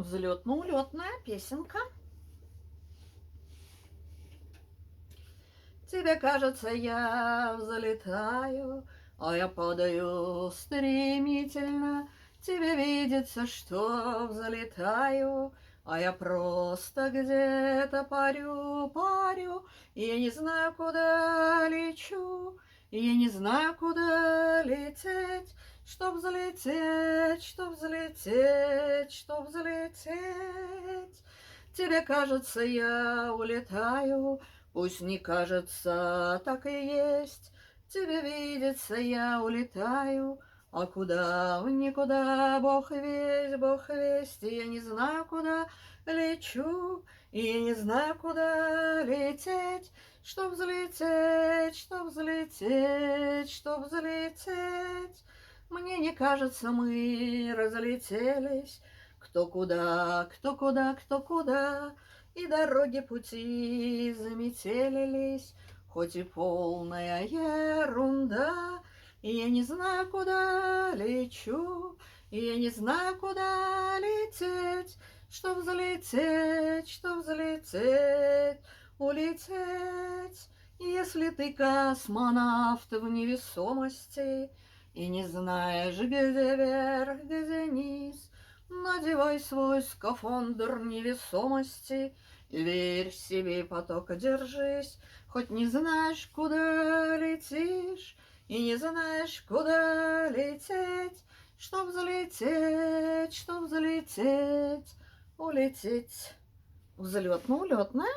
Взлетно-улетная песенка. Тебе кажется, я взлетаю, а я падаю стремительно. Тебе видится, что взлетаю, а я просто где-то парю. И я не знаю, куда лечу, и я не знаю, куда лететь, чтоб взлететь, чтоб взлететь, чтоб взлететь. Тебе кажется, я улетаю, пусть не кажется, так и есть. Тебе видится, я улетаю, а куда, в никуда, Бог весть, и я не знаю, куда лечу, и я не знаю, куда лететь, чтоб взлететь, чтоб взлететь, чтоб взлететь. Мне не кажется, мы разлетелись, кто куда, кто куда, кто куда, и дороги пути заметелились, хоть и полная ерунда. И я не знаю, куда лечу, и я не знаю, куда лететь, чтоб взлететь, чтоб взлететь, улететь. Если ты космонавт в невесомости и не знаешь, где верх, где низ, надевай свой скафандр невесомости и верь себе, потока держись, хоть не знаешь, куда летишь, и не знаешь, куда лететь, чтоб взлететь, улететь. Взлетно-улетная.